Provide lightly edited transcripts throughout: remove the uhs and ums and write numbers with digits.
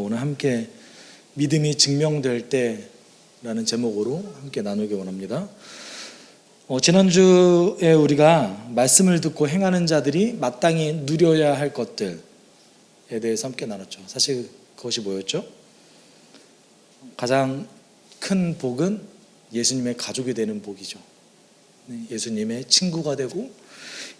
오늘 함께 믿음이 증명될 때라는 제목으로 함께 나누기 원합니다. 지난주에 우리가 말씀을 듣고 행하는 자들이 마땅히 누려야 할 것들에 대해서 함께 나눴죠. 사실 그것이 뭐였죠? 가장 큰 복은 예수님의 가족이 되는 복이죠. 예수님의 친구가 되고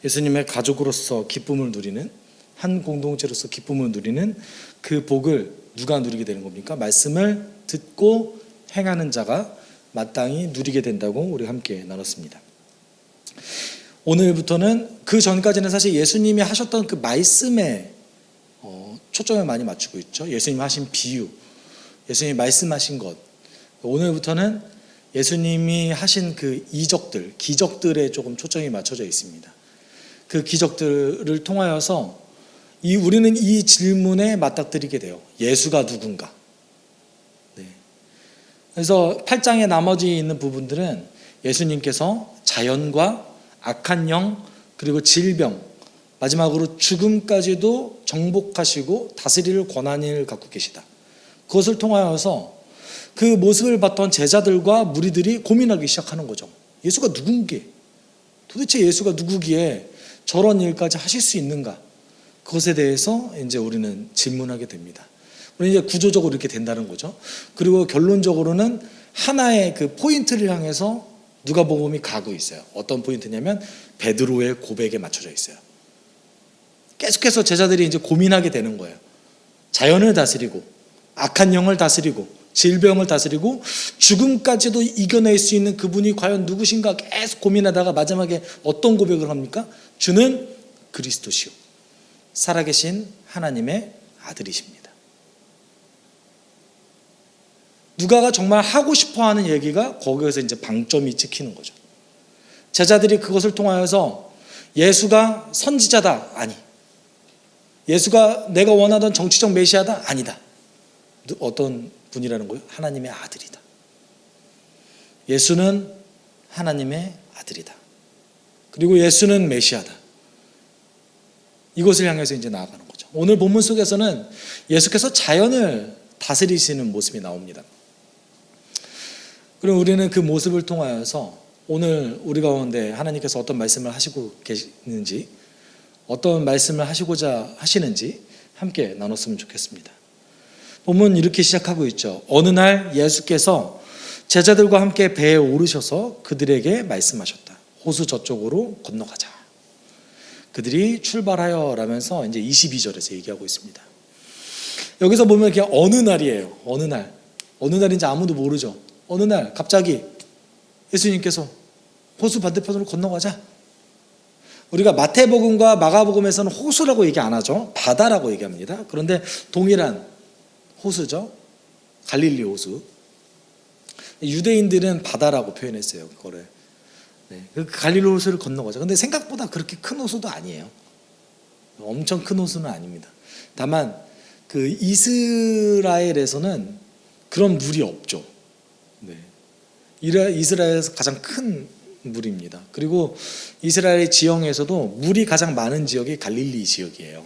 예수님의 가족으로서 기쁨을 누리는, 한 공동체로서 기쁨을 누리는 그 복을 누가 누리게 되는 겁니까? 말씀을 듣고 행하는 자가 마땅히 누리게 된다고 우리 함께 나눴습니다. 오늘부터는 그 전까지는 사실 예수님이 하셨던 그 말씀에 초점을 많이 맞추고 있죠. 예수님 하신 비유, 예수님이 말씀하신 것. 오늘부터는 예수님이 하신 그 이적들, 기적들에 조금 초점이 맞춰져 있습니다. 그 기적들을 통하여서 우리는 이 질문에 맞닥뜨리게 돼요. 예수가 누군가? 네. 그래서 8장의 나머지 있는 부분들은 예수님께서 자연과 악한 영, 그리고 질병, 마지막으로 죽음까지도 정복하시고 다스릴 권한을 갖고 계시다. 그것을 통하여서 그 모습을 봤던 제자들과 무리들이 고민하기 시작하는 거죠. 예수가 누군게? 도대체 예수가 누구기에 저런 일까지 하실 수 있는가? 그것에 대해서 이제 우리는 질문하게 됩니다. 우리는 이제 구조적으로 이렇게 된다는 거죠. 그리고 결론적으로는 하나의 그 포인트를 향해서 누가복음이 가고 있어요. 어떤 포인트냐면 베드로의 고백에 맞춰져 있어요. 계속해서 제자들이 이제 고민하게 되는 거예요. 자연을 다스리고 악한 영을 다스리고 질병을 다스리고 죽음까지도 이겨낼 수 있는 그분이 과연 누구신가 계속 고민하다가 마지막에 어떤 고백을 합니까? 주는 그리스도시요 살아계신 하나님의 아들이십니다. 누가가 정말 하고 싶어하는 얘기가 거기에서 이제 방점이 찍히는 거죠. 제자들이 그것을 통하여서 예수가 선지자다, 아니. 예수가 내가 원하던 정치적 메시아다, 아니다. 어떤 분이라는 거예요? 하나님의 아들이다. 예수는 하나님의 아들이다. 그리고 예수는 메시아다. 이것을 향해서 이제 나아가는 거죠. 오늘 본문 속에서는 예수께서 자연을 다스리시는 모습이 나옵니다. 그럼 우리는 그 모습을 통하여서 오늘 우리 가운데 하나님께서 어떤 말씀을 하시고 계시는지, 어떤 말씀을 하시고자 하시는지 함께 나눴으면 좋겠습니다. 본문 이렇게 시작하고 있죠. 어느 날 예수께서 제자들과 함께 배에 오르셔서 그들에게 말씀하셨다. 호수 저쪽으로 건너가자. 그들이 출발하여 라면서 이제 22절에서 얘기하고 있습니다. 여기서 보면 그냥 어느 날이에요. 어느 날. 어느 날인지 아무도 모르죠. 어느 날 갑자기 예수님께서 호수 반대편으로 건너가자. 우리가 마태복음과 마가복음에서는 호수라고 얘기 안 하죠. 바다라고 얘기합니다. 그런데 동일한 호수죠. 갈릴리 호수. 유대인들은 바다라고 표현했어요. 그거를. 그 갈릴리 호수를 건너가자. 근데 생각보다 그렇게 큰 호수도 아니에요. 엄청 큰 호수는 아닙니다. 다만 그 이스라엘에서는 그런 물이 없죠. 이스라엘에서 가장 큰 물입니다. 그리고 이스라엘 지형에서도 물이 가장 많은 지역이 갈릴리 지역이에요.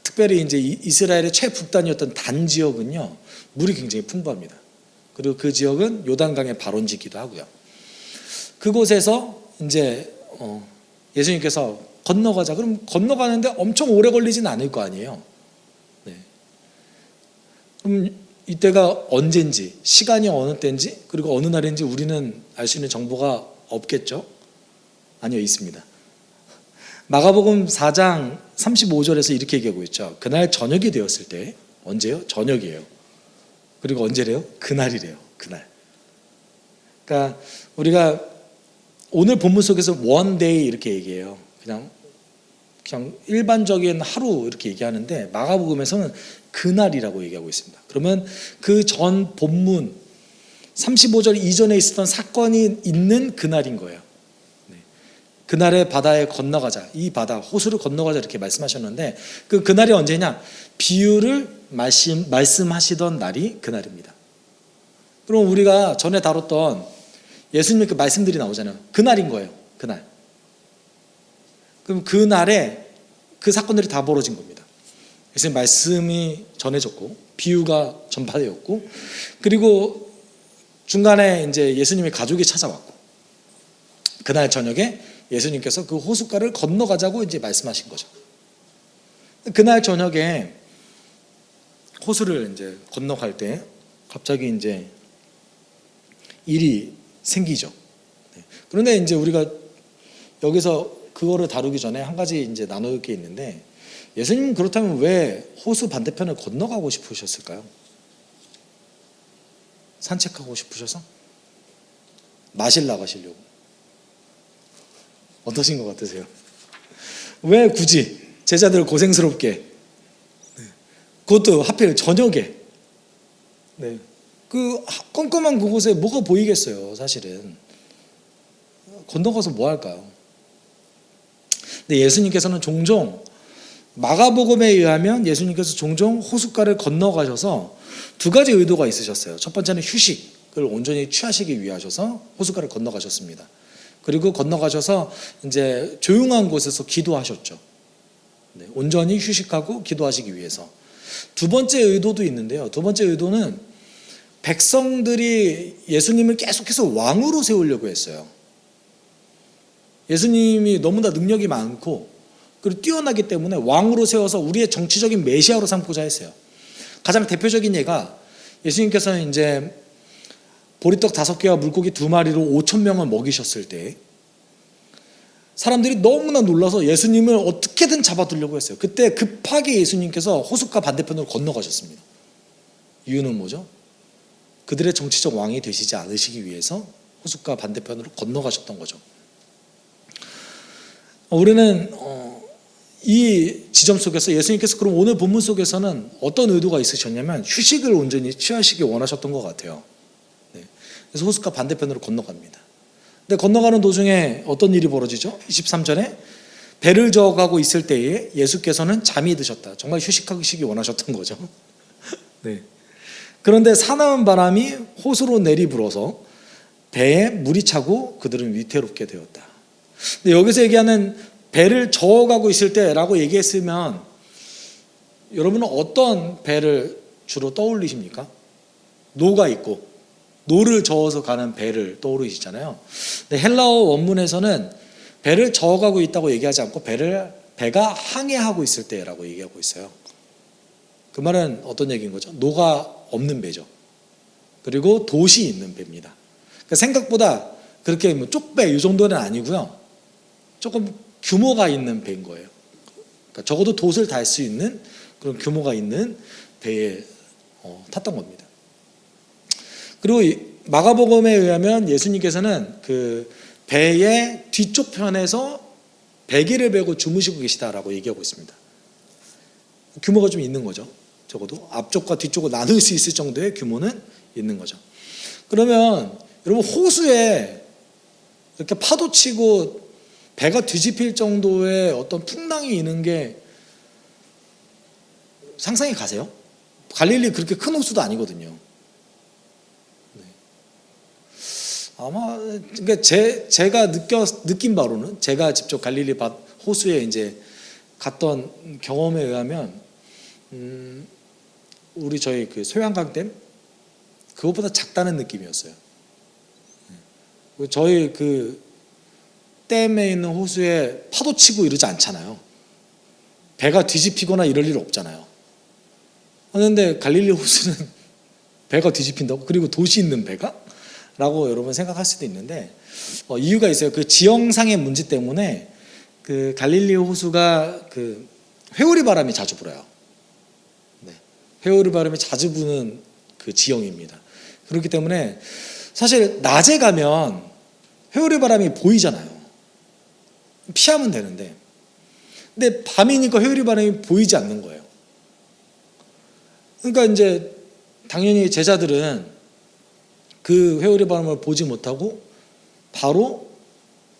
특별히 이제 이스라엘의 최북단이었던 단 지역은요, 물이 굉장히 풍부합니다. 그리고 그 지역은 요단강의 발원지기도 하고요. 그곳에서 이제 예수님께서 건너가자. 그럼 건너가는데 엄청 오래 걸리진 않을 거 아니에요. 그럼 이때가 언젠지, 시간이 어느 때인지, 그리고 어느 날인지 우리는 알 수 있는 정보가 없겠죠? 아니요, 있습니다. 마가복음 4장 35절에서 이렇게 얘기하고 있죠. 그날 저녁이 되었을 때, 언제요? 저녁이에요. 그리고 언제래요? 그날이래요. 그날. 그러니까 우리가 오늘 본문 속에서 one day 이렇게 얘기해요. 그냥 일반적인 하루 이렇게 얘기하는데 마가복음에서는 그날이라고 얘기하고 있습니다. 그러면 그 전 본문 35절 이전에 있었던 사건이 있는 그날인 거예요. 그날의 바다에 건너가자. 이 바다, 호수를 건너가자 이렇게 말씀하셨는데 그날이 언제냐? 비유를 말씀하시던 날이 그날입니다. 그럼 우리가 전에 다뤘던 예수님의 그 말씀들이 나오잖아요. 그날인 거예요. 그날. 그럼 그날에 그 사건들이 다 벌어진 겁니다. 예수님 말씀이 전해졌고 비유가 전파되었고, 그리고 중간에 이제 예수님의 가족이 찾아왔고, 그날 저녁에 예수님께서 그 호숫가를 건너가자고 이제 말씀하신 거죠. 그날 저녁에 호수를 이제 건너갈 때 갑자기 이제 일이 생기죠. 그런데 이제 우리가 여기서 그거를 다루기 전에 한 가지 이제 나눌 게 있는데, 예수님은 그렇다면 왜 호수 반대편을 건너가고 싶으셨을까요? 산책하고 싶으셔서? 마실 나가시려고? 어떠신 것 같으세요? 왜 굳이 제자들을 고생스럽게, 그것도 하필 저녁에, 그 껌껌한 그곳에 뭐가 보이겠어요, 사실은. 건너가서 뭐 할까요? 근데 예수님께서는 종종, 마가복음에 의하면 예수님께서 종종 호숫가를 건너가셔서 두 가지 의도가 있으셨어요. 첫 번째는 휴식을 온전히 취하시기 위하셔서 호숫가를 건너가셨습니다. 그리고 건너가셔서 이제 조용한 곳에서 기도하셨죠. 온전히 휴식하고 기도하시기 위해서. 두 번째 의도도 있는데요. 두 번째 의도는 백성들이 예수님을 계속해서 왕으로 세우려고 했어요. 예수님이 너무나 능력이 많고 그리고 뛰어나기 때문에 왕으로 세워서 우리의 정치적인 메시아로 삼고자 했어요. 가장 대표적인 예가, 예수님께서는 이제 보리떡 5개와 물고기 2마리로 5,000명을 먹이셨을 때 사람들이 너무나 놀라서 예수님을 어떻게든 잡아두려고 했어요. 그때 급하게 예수님께서 호숫가 반대편으로 건너가셨습니다. 이유는 뭐죠? 그들의 정치적 왕이 되시지 않으시기 위해서 호숫가 반대편으로 건너가셨던 거죠. 우리는 이 지점 속에서 예수님께서 그럼 오늘 본문 속에서는 어떤 의도가 있으셨냐면 휴식을 온전히 취하시기 원하셨던 것 같아요. 그래서 호숫가 반대편으로 건너갑니다. 근데 건너가는 도중에 어떤 일이 벌어지죠? 23절에 배를 저어가고 있을 때에 예수께서는 잠이 드셨다. 정말 휴식하시기 원하셨던 거죠. 그런데 사나운 바람이 호수로 내리불어서 배에 물이 차고 그들은 위태롭게 되었다. 근데 여기서 얘기하는 배를 저어가고 있을 때라고 얘기했으면 여러분은 어떤 배를 주로 떠올리십니까? 노가 있고 노를 저어서 가는 배를 떠오르시잖아요. 근데 헬라어 원문에서는 배를 저어가고 있다고 얘기하지 않고 배가 항해하고 있을 때라고 얘기하고 있어요. 그 말은 어떤 얘기인 거죠? 노가 없는 배죠. 그리고 돛이 있는 배입니다. 그러니까 생각보다 그렇게 뭐 쪽배 이 정도는 아니고요. 조금 규모가 있는 배인 거예요. 그러니까 적어도 돛을 달 수 있는 그런 규모가 있는 배에 탔던 겁니다. 그리고 마가복음에 의하면 예수님께서는 그 배의 뒤쪽 편에서 베개를 베고 주무시고 계시다라고 얘기하고 있습니다. 규모가 좀 있는 거죠. 적어도 앞쪽과 뒤쪽을 나눌 수 있을 정도의 규모는 있는 거죠. 그러면 여러분 호수에 이렇게 파도 치고 배가 뒤집힐 정도의 어떤 풍랑이 있는 게 상상이 가세요? 갈릴리 그렇게 큰 호수도 아니거든요. 아마 그러니까 제가 느낀 바로는 제가 직접 갈릴리 호수에 이제 갔던 경험에 의하면 저희 그 소양강댐 그것보다 작다는 느낌이었어요. 저희 그 댐에 있는 호수에 파도 치고 이러지 않잖아요. 배가 뒤집히거나 이럴 일 없잖아요. 그런데 갈릴리 호수는 배가 뒤집힌다고? 그리고 돛이 있는 배가? 라고 여러분 생각할 수도 있는데 이유가 있어요. 그 지형상의 문제 때문에 그 갈릴리 호수가 그 회오리 바람이 자주 불어요. 회오리 바람이 자주 부는 그 지형입니다. 그렇기 때문에 사실 낮에 가면 회오리 바람이 보이잖아요. 피하면 되는데, 근데 밤이니까 회오리 바람이 보이지 않는 거예요. 그러니까 이제 당연히 제자들은 그 회오리 바람을 보지 못하고 바로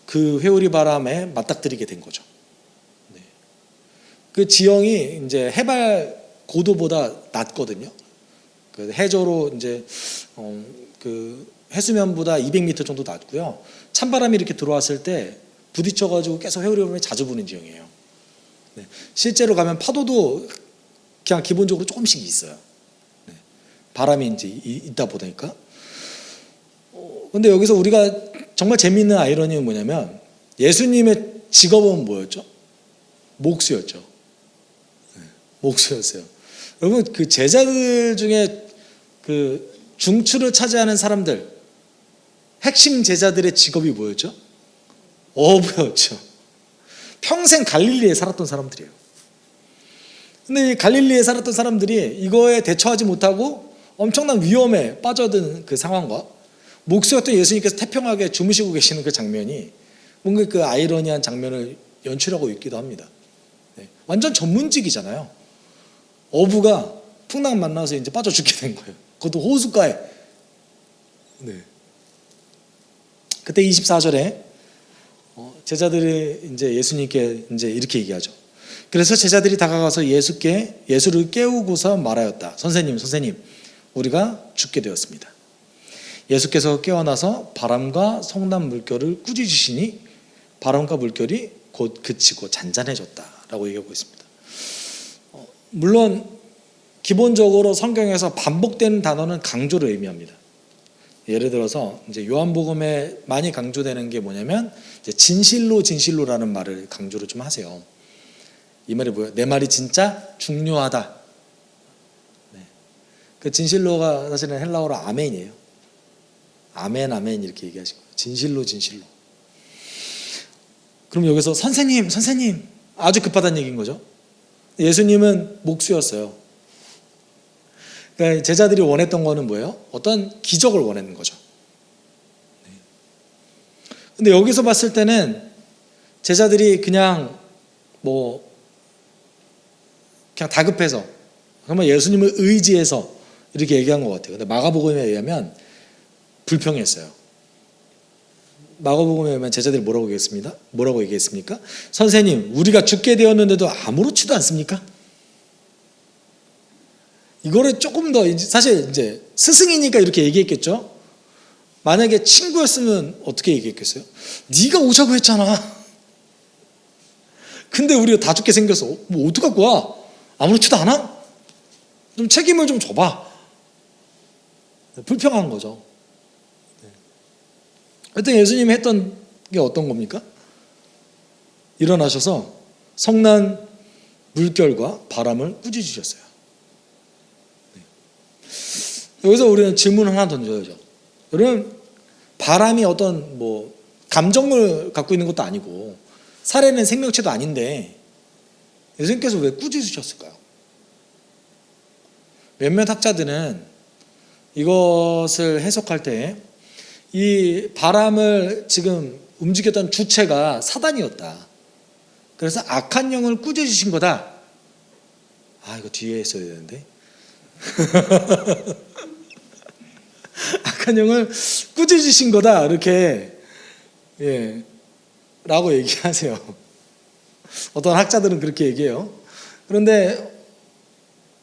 그 회오리 바람에 맞닥뜨리게 된 거죠. 그 지형이 이제 해발 고도보다 낮거든요. 그 해저로 이제 그 해수면보다 200m 정도 낮고요. 찬바람이 이렇게 들어왔을 때 부딪혀가지고 계속 회오리 바람이 자주 부는 지형이에요. 실제로 가면 파도도 그냥 기본적으로 조금씩 있어요. 네. 바람이 이제 있다 보니까. 근데 여기서 우리가 정말 재미있는 아이러니는 뭐냐면 예수님의 직업은 뭐였죠? 목수였죠. 네. 목수였어요. 여러분 그 제자들 중에 그 중추를 차지하는 사람들, 핵심 제자들의 직업이 뭐였죠? 어부였죠. 평생 갈릴리에 살았던 사람들이에요. 근데 이 갈릴리에 살았던 사람들이 이거에 대처하지 못하고 엄청난 위험에 빠져든 그 상황과 목수였던 예수님께서 태평하게 주무시고 계시는 그 장면이 뭔가 그 아이러니한 장면을 연출하고 있기도 합니다. 네. 완전 전문직이잖아요. 어부가 풍랑 만나서 이제 빠져 죽게 된 거예요. 그것도 호숫가에. 네. 그때 24절에 제자들이 이제 예수님께 이제 이렇게 얘기하죠. 그래서 제자들이 다가가서 예수를 깨우고서 말하였다. 선생님, 우리가 죽게 되었습니다. 예수께서 깨어나서 바람과 성난 물결을 꾸짖으시니 바람과 물결이 곧 그치고 잔잔해졌다라고 얘기하고 있습니다. 물론 기본적으로 성경에서 반복되는 단어는 강조를 의미합니다. 예를 들어서 이제 요한복음에 많이 강조되는 게 뭐냐면 이제 진실로라는 말을 강조를 좀 하세요. 이 말이 뭐예요? 내 말이 진짜 중요하다. 네. 그 진실로가 사실은 헬라어로 아멘이에요. 아멘 이렇게 얘기하신 거예요. 진실로. 그럼 여기서 선생님 아주 급하다는 얘기인 거죠. 예수님은 목수였어요. 그러니까 제자들이 원했던 거는 뭐예요? 어떤 기적을 원하는 거죠. 근데 여기서 봤을 때는 제자들이 그냥 다급해서 정말 예수님을 의지해서 이렇게 얘기한 것 같아요. 근데 마가복음에 의하면 불평했어요. 마가복음에 의하면 제자들이 뭐라고 얘기했습니까? 선생님, 우리가 죽게 되었는데도 아무렇지도 않습니까? 이거를 조금 더 사실 이제 스승이니까 이렇게 얘기했겠죠. 만약에 친구였으면 어떻게 얘기했겠어요? 네가 오자고 했잖아. 근데 우리가 다 죽게 생겼어. 뭐 어떡할 거야? 아무렇지도 않아? 좀 책임을 좀 져봐. 불평한 거죠. 하여튼 예수님이 했던 게 어떤 겁니까? 일어나셔서 성난 물결과 바람을 꾸짖으셨어요. 여기서 우리는 질문을 하나 던져야죠. 여러분, 바람이 어떤 감정을 갖고 있는 것도 아니고 살아있는 생명체도 아닌데 예수님께서 왜 꾸짖으셨을까요? 몇몇 학자들은 이것을 해석할 때 이 바람을 지금 움직였던 주체가 사단이었다. 그래서 악한 영을 꾸짖으신 거다. 이거 뒤에 했어야 되는데. 악한 영을 꾸짖으신 거다. 이렇게 라고 얘기하세요. 어떤 학자들은 그렇게 얘기해요. 그런데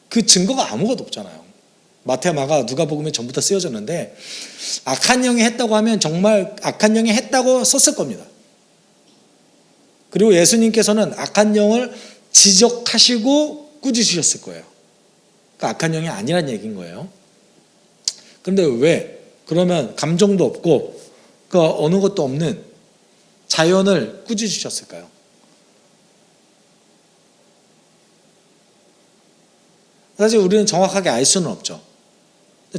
그 증거가 아무것도 없잖아요. 마태, 마가, 누가복음에 전부 다 쓰여졌는데 악한 영이 했다고 하면 정말 악한 영이 했다고 썼을 겁니다. 그리고 예수님께서는 악한 영을 지적하시고 꾸짖으셨을 거예요. 그러니까 악한 영이 아니란 얘기인 거예요. 그런데 왜? 그러면 감정도 없고 어느 것도 없는 자연을 꾸짖으셨을까요? 사실 우리는 정확하게 알 수는 없죠.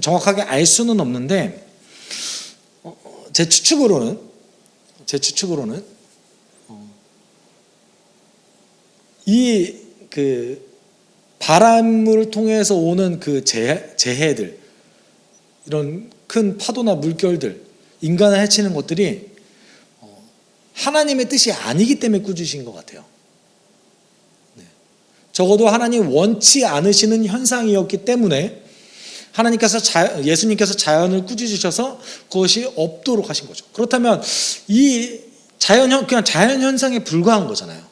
정확하게 알 수는 없는데 제 추측으로는 이 바람을 통해서 오는 그 재해들, 이런 큰 파도나 물결들, 인간을 해치는 것들이 하나님의 뜻이 아니기 때문에 꾸짖으신 것 같아요. 적어도 하나님 원치 않으시는 현상이었기 때문에 예수님께서 자연을 꾸짖으셔서 그것이 없도록 하신 거죠. 그렇다면 이 그냥 자연 현상에 불과한 거잖아요.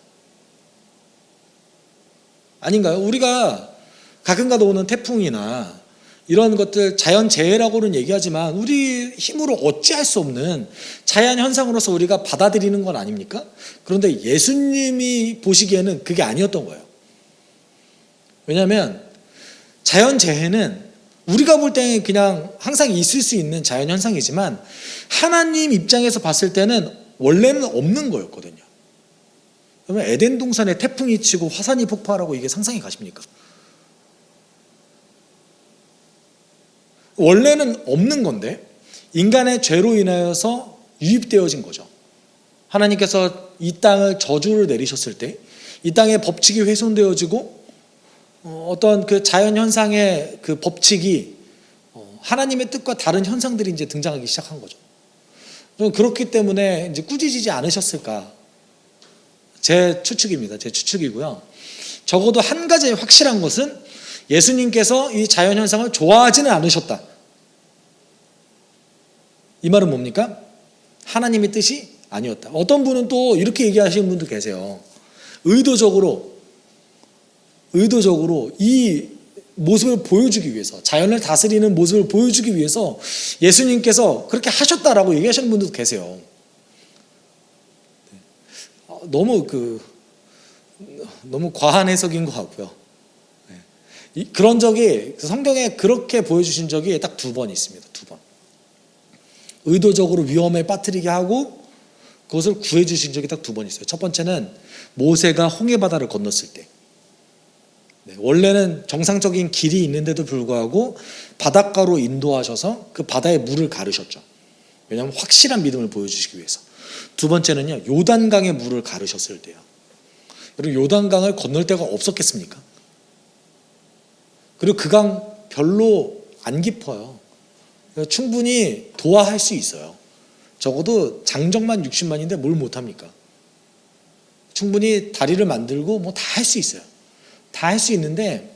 아닌가요? 우리가 가끔가다 오는 태풍이나 이런 것들 자연 재해라고는 얘기하지만 우리 힘으로 어찌할 수 없는 자연 현상으로서 우리가 받아들이는 건 아닙니까? 그런데 예수님이 보시기에는 그게 아니었던 거예요. 왜냐하면 자연재해는 우리가 볼 때는 그냥 항상 있을 수 있는 자연현상이지만 하나님 입장에서 봤을 때는 원래는 없는 거였거든요. 그러면 에덴 동산에 태풍이 치고 화산이 폭발하고 이게 상상이 가십니까? 원래는 없는 건데 인간의 죄로 인하여서 유입되어진 거죠. 하나님께서 이 땅을 저주를 내리셨을 때 이 땅의 법칙이 훼손되어지고 어떤 그 자연현상의 그 법칙이 하나님의 뜻과 다른 현상들이 이제 등장하기 시작한 거죠. 그렇기 때문에 이제 꾸짖지 않으셨을까? 제 추측입니다. 제 추측이고요. 적어도 한 가지 확실한 것은 예수님께서 이 자연현상을 좋아하지는 않으셨다. 이 말은 뭡니까? 하나님의 뜻이 아니었다. 어떤 분은 또 이렇게 얘기하시는 분도 계세요. 의도적으로 이 모습을 보여주기 위해서, 자연을 다스리는 모습을 보여주기 위해서 예수님께서 그렇게 하셨다라고 얘기하시는 분들도 계세요. 너무 과한 해석인 것 같고요. 그런 적이 성경에 그렇게 보여주신 적이 딱 2번 있습니다. 2번. 의도적으로 위험에 빠뜨리게 하고 그것을 구해주신 적이 딱 2번 있어요. 첫 번째는 모세가 홍해바다를 건넜을 때, 원래는 정상적인 길이 있는데도 불구하고 바닷가로 인도하셔서 그 바다의 물을 가르셨죠. 왜냐하면 확실한 믿음을 보여주시기 위해서. 2번째는요, 요단강의 물을 가르셨을 때요. 여러분, 요단강을 건널 데가 없었겠습니까? 그리고 그 강 별로 안 깊어요. 충분히 도하할 수 있어요. 적어도 장정만 60만인데 뭘 못합니까? 충분히 다리를 만들고 뭐 다 할 수 있어요. 다 할 수 있는데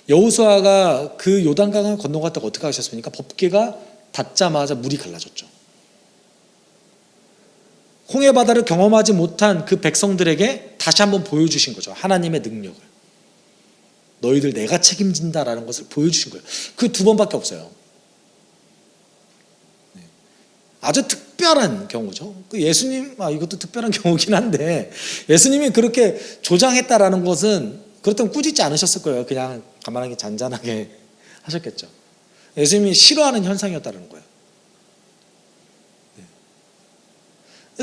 여호수아가 그 요단강을 건너갔다가 어떻게 하셨습니까? 법궤가 닿자마자 물이 갈라졌죠. 홍해바다를 경험하지 못한 그 백성들에게 다시 한번 보여주신 거죠. 하나님의 능력을. 너희들 내가 책임진다라는 것을 보여주신 거예요. 그 2번밖에 없어요. 아주 특별한 경우죠. 예수님, 이것도 특별한 경우긴 한데 예수님이 그렇게 조장했다라는 것은 그렇다면 꾸짖지 않으셨을 거예요. 그냥 가만하게 잔잔하게 하셨겠죠. 예수님이 싫어하는 현상이었다는 거예요.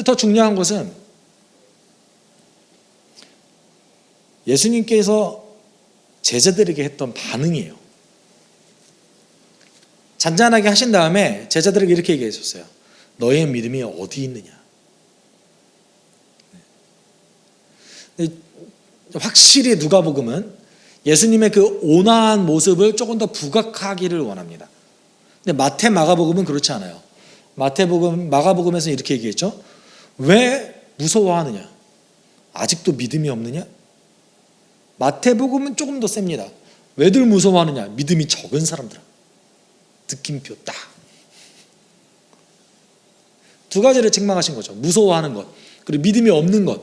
더 중요한 것은 예수님께서 제자들에게 했던 반응이에요. 잔잔하게 하신 다음에 제자들에게 이렇게 얘기하셨어요. 너의 믿음이 어디 있느냐? 확실히 누가복음은 예수님의 그 온화한 모습을 조금 더 부각하기를 원합니다. 근데 마태, 마가복음은 그렇지 않아요. 마가복음에서는 이렇게 얘기했죠. 왜 무서워하느냐? 아직도 믿음이 없느냐? 마태복음은 조금 더 셉니다. 왜들 무서워하느냐? 믿음이 적은 사람들아. 느낌표 딱. 2가지를 책망하신 거죠. 무서워하는 것, 그리고 믿음이 없는 것.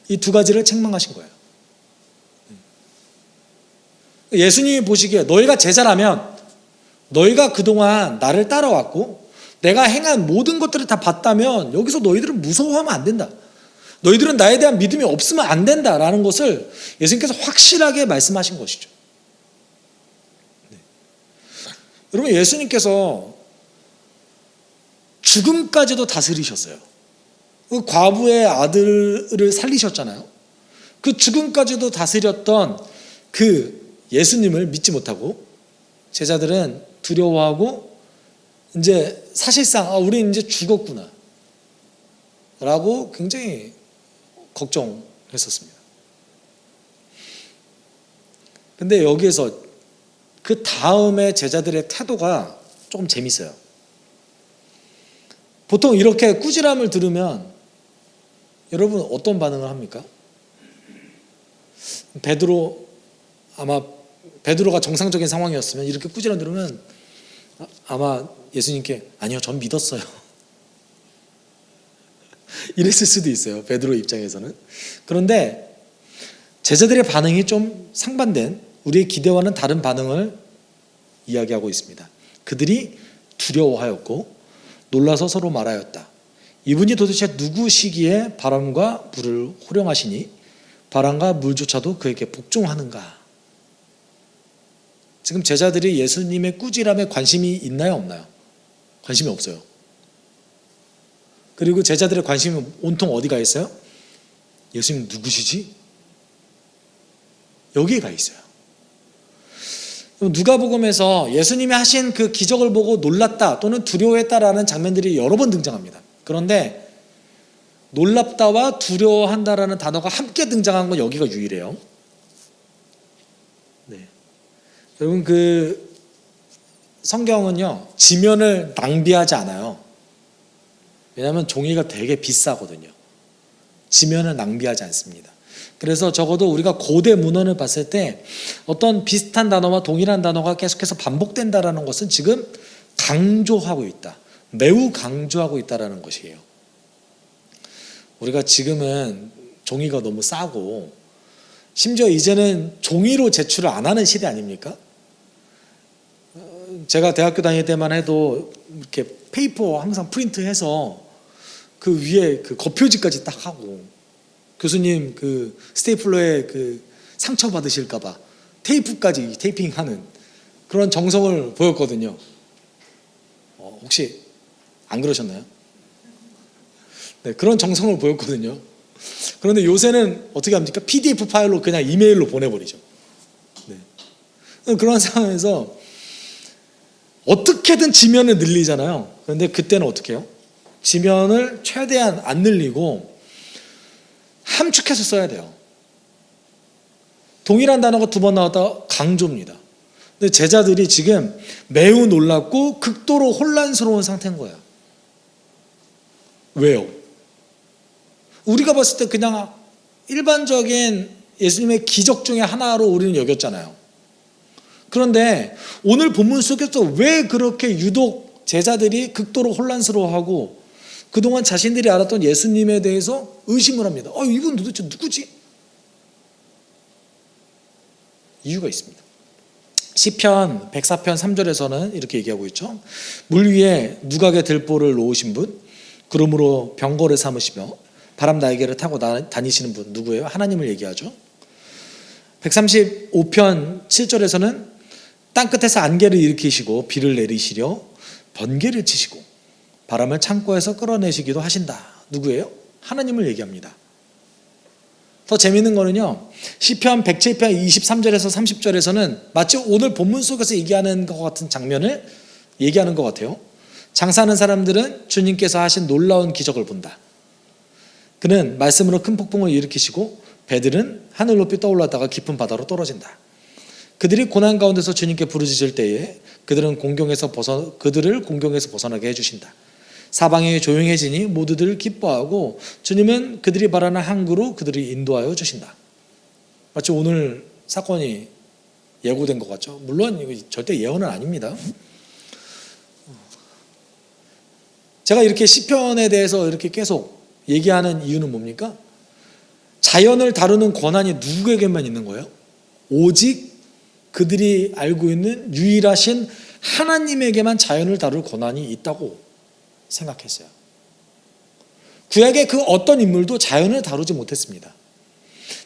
이 2가지를 책망하신 거예요. 예수님이 보시기에 너희가 제자라면 너희가 그동안 나를 따라왔고 내가 행한 모든 것들을 다 봤다면 여기서 너희들은 무서워하면 안 된다. 너희들은 나에 대한 믿음이 없으면 안 된다라는 것을 예수님께서 확실하게 말씀하신 것이죠. 여러분, 예수님께서 죽음까지도 다스리셨어요. 그 과부의 아들을 살리셨잖아요. 그 죽음까지도 다스렸던 그 예수님을 믿지 못하고 제자들은 두려워하고 이제 사실상 우리 이제 죽었구나 라고 굉장히 걱정했었습니다. 근데 여기에서 그 다음에 제자들의 태도가 조금 재밌어요. 보통 이렇게 꾸지람을 들으면 여러분 어떤 반응을 합니까? 베드로가 정상적인 상황이었으면 이렇게 꾸지람 들으면 아마 예수님께 아니요, 전 믿었어요. 이랬을 수도 있어요. 베드로 입장에서는. 그런데 제자들의 반응이 좀 상반된 우리의 기대와는 다른 반응을 이야기하고 있습니다. 그들이 두려워하였고 놀라서 서로 말하였다. 이분이 도대체 누구시기에 바람과 물을 호령하시니 바람과 물조차도 그에게 복종하는가? 지금 제자들이 예수님의 꾸지람에 관심이 있나요, 없나요? 관심이 없어요. 그리고 제자들의 관심이 온통 어디가 있어요? 예수님 누구시지? 여기에 가 있어요. 누가복음에서 예수님이 하신 그 기적을 보고 놀랐다 또는 두려워했다라는 장면들이 여러 번 등장합니다. 그런데 놀랍다와 두려워한다라는 단어가 함께 등장한 건 여기가 유일해요. 네. 여러분, 그 성경은요 지면을 낭비하지 않아요. 왜냐하면 종이가 되게 비싸거든요. 지면을 낭비하지 않습니다. 그래서 적어도 우리가 고대 문헌을 봤을 때 어떤 비슷한 단어와 동일한 단어가 계속해서 반복된다라는 것은 지금 강조하고 있다. 매우 강조하고 있다라는 것이에요. 우리가 지금은 종이가 너무 싸고 심지어 이제는 종이로 제출을 안 하는 시대 아닙니까? 제가 대학교 다닐 때만 해도 이렇게 페이퍼 항상 프린트해서 그 위에 그 겉표지까지 딱 하고 교수님 그 스테이플러에 그 상처 받으실까봐 테이프까지 테이핑하는 그런 정성을 보였거든요. 혹시 안 그러셨나요? 네, 그런 정성을 보였거든요. 그런데 요새는 어떻게 합니까? PDF 파일로 그냥 이메일로 보내버리죠. 네. 그런 상황에서 어떻게든 지면을 늘리잖아요. 그런데 그때는 어떻게 해요? 지면을 최대한 안 늘리고 함축해서 써야 돼요. 동일한 단어가 두 번 나왔다 강조입니다. 근데 제자들이 지금 매우 놀랍고 극도로 혼란스러운 상태인 거예요. 왜요? 우리가 봤을 때 그냥 일반적인 예수님의 기적 중에 하나로 우리는 여겼잖아요. 그런데 오늘 본문 속에서 왜 그렇게 유독 제자들이 극도로 혼란스러워하고 그동안 자신들이 알았던 예수님에 대해서 의심을 합니다. 이분 도대체 누구지? 이유가 있습니다. 시편 104편 3절에서는 이렇게 얘기하고 있죠. 물 위에 누각의 들보를 놓으신 분, 구름으로 병거를 삼으시며 바람 날개를 타고 다니시는 분 누구예요? 하나님을 얘기하죠. 135편 7절에서는 땅끝에서 안개를 일으키시고 비를 내리시려 번개를 치시고 바람을 창고에서 끌어내시기도 하신다. 누구예요? 하나님을 얘기합니다. 더 재미있는 거는요, 시편 107편 23절에서 30절에서는 마치 오늘 본문 속에서 얘기하는 것 같은 장면을 얘기하는 것 같아요. 장사하는 사람들은 주님께서 하신 놀라운 기적을 본다. 그는 말씀으로 큰 폭풍을 일으키시고 배들은 하늘 높이 떠올랐다가 깊은 바다로 떨어진다. 그들이 고난 가운데서 주님께 부르짖을 때에 그들을 공경에서 벗어나게 해주신다. 사방이 조용해지니 모두들 기뻐하고 주님은 그들이 바라는 항구로 그들을 인도하여 주신다. 마치 오늘 사건이 예고된 것 같죠. 물론 이거 절대 예언은 아닙니다. 제가 이렇게 시편에 대해서 이렇게 계속 얘기하는 이유는 뭡니까? 자연을 다루는 권한이 누구에게만 있는 거예요? 오직 그들이 알고 있는 유일하신 하나님에게만 자연을 다룰 권한이 있다고 생각했어요. 구약의 그 어떤 인물도 자연을 다루지 못했습니다.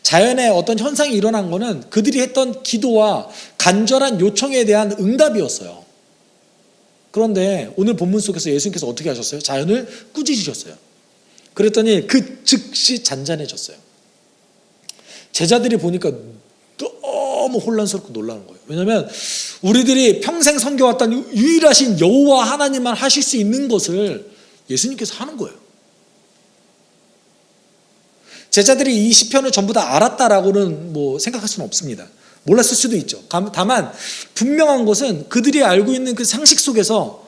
자연의 어떤 현상이 일어난 것은 그들이 했던 기도와 간절한 요청에 대한 응답이었어요. 그런데 오늘 본문 속에서 예수님께서 어떻게 하셨어요? 자연을 꾸짖으셨어요. 그랬더니 그 즉시 잔잔해졌어요. 제자들이 보니까 너무 혼란스럽고 놀라는 거예요. 왜냐하면 우리들이 평생 섬겨왔던 유일하신 여호와 하나님만 하실 수 있는 것을 예수님께서 하는 거예요. 제자들이 이 시편을 전부 다 알았다라고는 생각할 수는 없습니다. 몰랐을 수도 있죠. 다만 분명한 것은 그들이 알고 있는 그 상식 속에서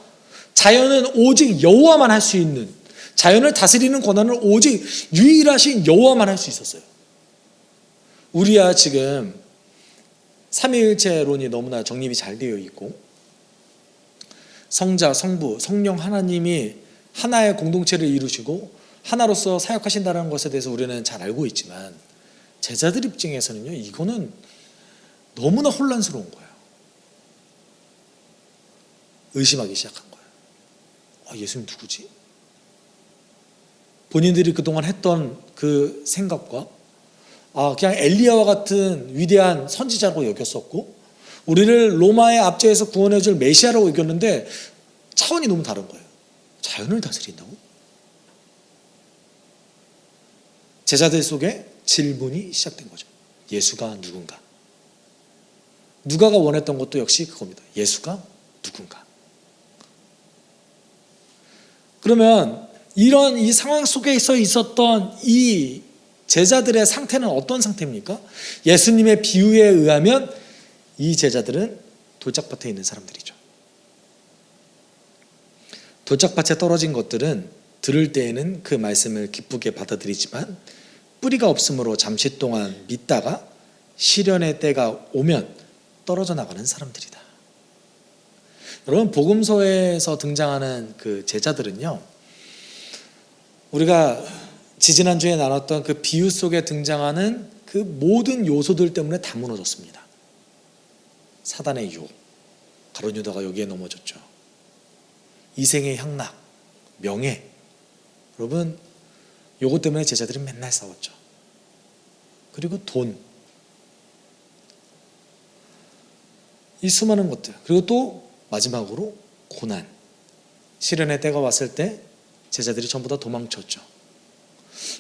자연은 오직 여호와만 할 수 있는, 자연을 다스리는 권한을 오직 유일하신 여호와만 할 수 있었어요. 우리야 지금 삼위일체론이 너무나 정립이 잘 되어 있고 성자, 성부, 성령 하나님이 하나의 공동체를 이루시고 하나로서 사역하신다는 것에 대해서 우리는 잘 알고 있지만 제자들 입장에서는요, 이거는 너무나 혼란스러운 거예요. 의심하기 시작한 거예요. 예수님 누구지? 본인들이 그동안 했던 그 생각과 그냥 엘리야와 같은 위대한 선지자라고 여겼었고 우리를 로마의 압제에서 구원해 줄 메시아라고 여겼는데 차원이 너무 다른 거예요. 자연을 다스린다고? 제자들 속에 질문이 시작된 거죠. 예수가 누군가? 누가가 원했던 것도 역시 그겁니다. 예수가 누군가? 그러면 이런 이 상황 속에서 있었던 이 제자들의 상태는 어떤 상태입니까? 예수님의 비유에 의하면 이 제자들은 돌짝밭에 있는 사람들이죠. 돌짝밭에 떨어진 것들은 들을 때에는 그 말씀을 기쁘게 받아들이지만 뿌리가 없으므로 잠시 동안 믿다가 시련의 때가 오면 떨어져 나가는 사람들이다. 여러분, 복음서에서 등장하는 그 제자들은요, 우리가 지지난주에 나눴던 그 비유 속에 등장하는 그 모든 요소들 때문에 다 무너졌습니다. 사단의 유혹, 가룟 유다가 여기에 넘어졌죠. 이생의 향락, 명예. 여러분, 요것 때문에 제자들은 맨날 싸웠죠. 그리고 돈, 이 수많은 것들, 그리고 또 마지막으로 고난, 시련의 때가 왔을 때 제자들이 전부 다 도망쳤죠.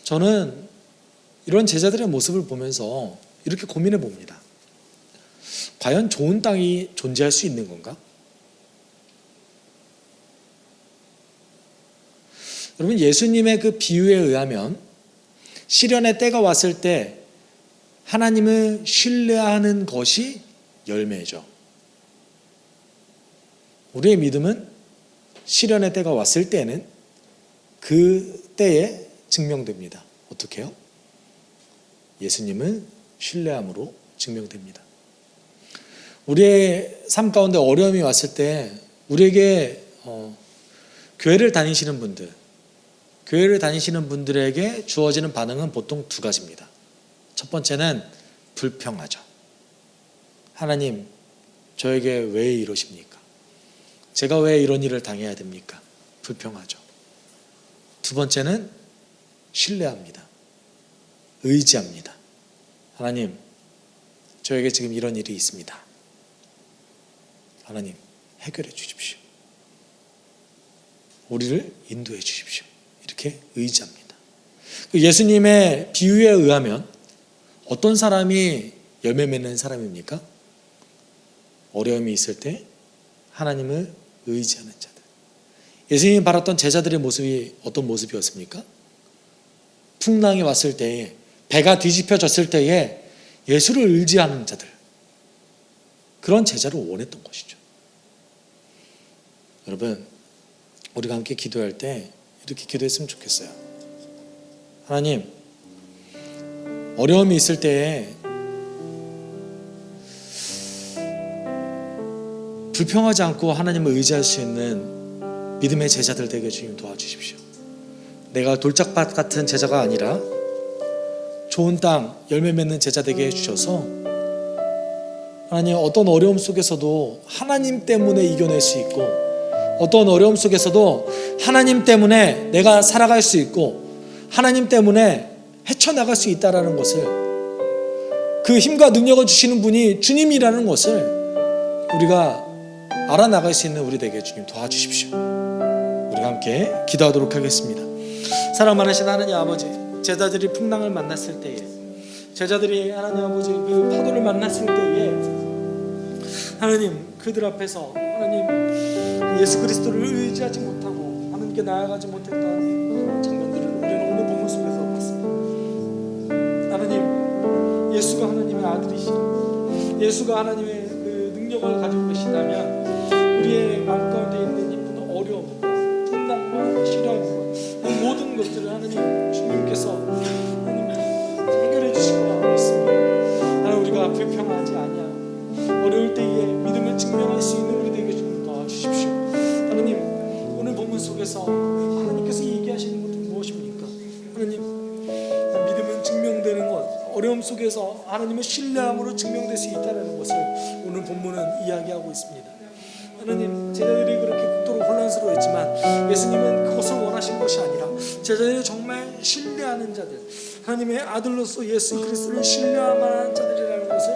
저는 이런 제자들의 모습을 보면서 이렇게 고민해 봅니다. 과연 좋은 땅이 존재할 수 있는 건가? 여러분, 예수님의 그 비유에 의하면 시련의 때가 왔을 때 하나님을 신뢰하는 것이 열매죠. 우리의 믿음은 시련의 때가 왔을 때는 그 때에 증명됩니다. 어떻게 해요? 예수님을 신뢰함으로 증명됩니다. 우리의 삶 가운데 어려움이 왔을 때 우리에게 교회를 다니시는 분들에게 주어지는 반응은 보통 두 가지입니다. 첫 번째는 불평하죠. 하나님, 저에게 왜 이러십니까? 제가 왜 이런 일을 당해야 됩니까? 불평하죠. 두 번째는 신뢰합니다. 의지합니다. 하나님, 저에게 지금 이런 일이 있습니다. 하나님, 해결해 주십시오. 우리를 인도해 주십시오. 이렇게 의지합니다. 예수님의 비유에 의하면 어떤 사람이 열매 맺는 사람입니까? 어려움이 있을 때 하나님을 의지하는 자들. 예수님이 바랐던 제자들의 모습이 어떤 모습이었습니까? 풍랑이 왔을 때에, 배가 뒤집혀졌을 때에 예수를 의지하는 자들, 그런 제자를 원했던 것이죠. 여러분, 우리가 함께 기도할 때 이렇게 기도했으면 좋겠어요. 하나님, 어려움이 있을 때에 불평하지 않고 하나님을 의지할 수 있는 믿음의 제자들 되게 주님 도와주십시오. 내가 돌짝밭 같은 제자가 아니라 좋은 땅 열매 맺는 제자 되게 해주셔서 하나님, 어떤 어려움 속에서도 하나님 때문에 이겨낼 수 있고, 어떤 어려움 속에서도 하나님 때문에 내가 살아갈 수 있고, 하나님 때문에 헤쳐나갈 수 있다는 것을, 그 힘과 능력을 주시는 분이 주님이라는 것을 우리가 알아나갈 수 있는 우리 되게 주님 도와주십시오. 우리가 함께 기도하도록 하겠습니다. 사랑 많으신 하나님 아버지, 제자들이 풍랑을 만났을 때에, 제자들이 하나님 아버지 그 파도를 만났을 때에 하나님, 그들 앞에서 하나님 예수 그리스도를 의지하지 못하고 하나님께 나아가지 못했던 장면들을 우리는 오늘 본문 속에서 봤습니다. 하나님, 예수가 하나님의 아들이시라, 예수가 하나님의 그 능력을 가지고 계시다면 우리의 마음 가운데 있는 이 어려움과 풍랑과 시련과 이 모든 것들을 하나님 주님께서 하나님 해결해 주실 거라고 믿습니다. 하나님, 우리가 불평하지 아니하고 어려울 때에 믿음을 증명할 수 있는 우리 되게 좀 도와주십시오. 하나님, 오늘 본문 속에서 하나님께서 얘기하시는 것은 무엇입니까? 하나님, 믿음은 증명되는 것, 어려움 속에서 하나님의 신뢰함으로 증명될 수 있다는 것을 오늘 본문은 이야기하고 있습니다. 하나님, 제자들이 그렇게 극도로 혼란스러워했지만 예수님은 그것을 원하신 것이 아니라 제자들이 정말 신뢰하는 자들, 하나님의 아들로서 예수 그리스도를 신뢰할 만한 자들이라는 것을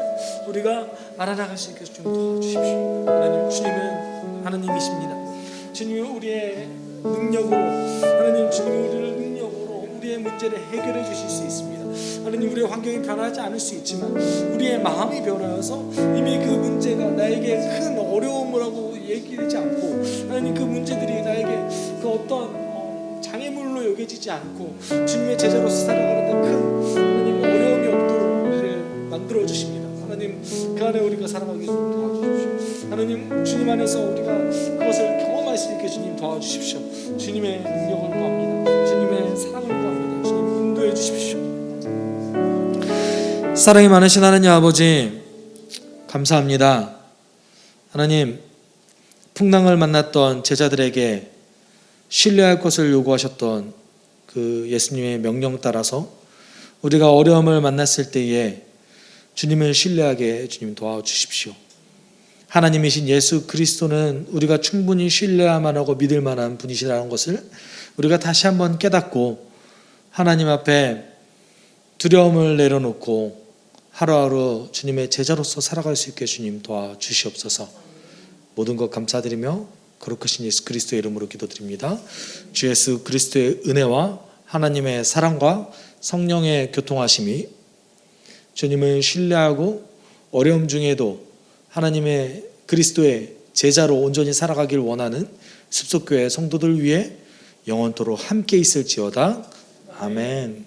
우리가 알아나갈 수 있게 좀 도와주십시오. 하나님, 주님은 하나님이십니다. 주님은 우리의 능력으로, 하나님, 주님은 우리를 능력으로 우리의 문제를 해결해 주실 수 있습니다. 하나님, 우리의 환경이 변하지 않을 수 있지만 우리의 마음이 변하여서 이미 그 문제가 나에게 큰 어려움이라고 얘기하지 않고, 하나님, 그 문제들이 나에게 그 어떤 장애물로 여겨지지 않고 주님의 제자로서 살아가는데 큰, 하나님, 어려움이 없도록 우리를 만들어 주십니다. 하나님, 그 안에 우리가 살아가게 좀 도와주십시오. 하나님, 주님 안에서 우리가 그것을 경험할 수 있게 주님 도와주십시오. 주님의 능력을 구합니다. 주님의 사랑을 구합니다. 주님, 인도해 주십시오. 사랑이 많으신 하나님 아버지, 감사합니다. 하나님, 풍랑을 만났던 제자들에게 신뢰할 것을 요구하셨던 그 예수님의 명령 따라서 우리가 어려움을 만났을 때에 주님을 신뢰하게 주님 도와주십시오. 하나님이신 예수 그리스도는 우리가 충분히 신뢰할만 하고 믿을 만한 분이시라는 것을 우리가 다시 한번 깨닫고 하나님 앞에 두려움을 내려놓고 하루하루 주님의 제자로서 살아갈 수 있게 주님 도와주시옵소서. 모든 것 감사드리며 거룩하신 예수 그리스도의 이름으로 기도드립니다. 주 예수 그리스도의 은혜와 하나님의 사랑과 성령의 교통하심이 주님을 신뢰하고 어려움 중에도 하나님의 그리스도의 제자로 온전히 살아가길 원하는 습속교회 성도들 위해 영원토록 함께 있을지어다. 아멘.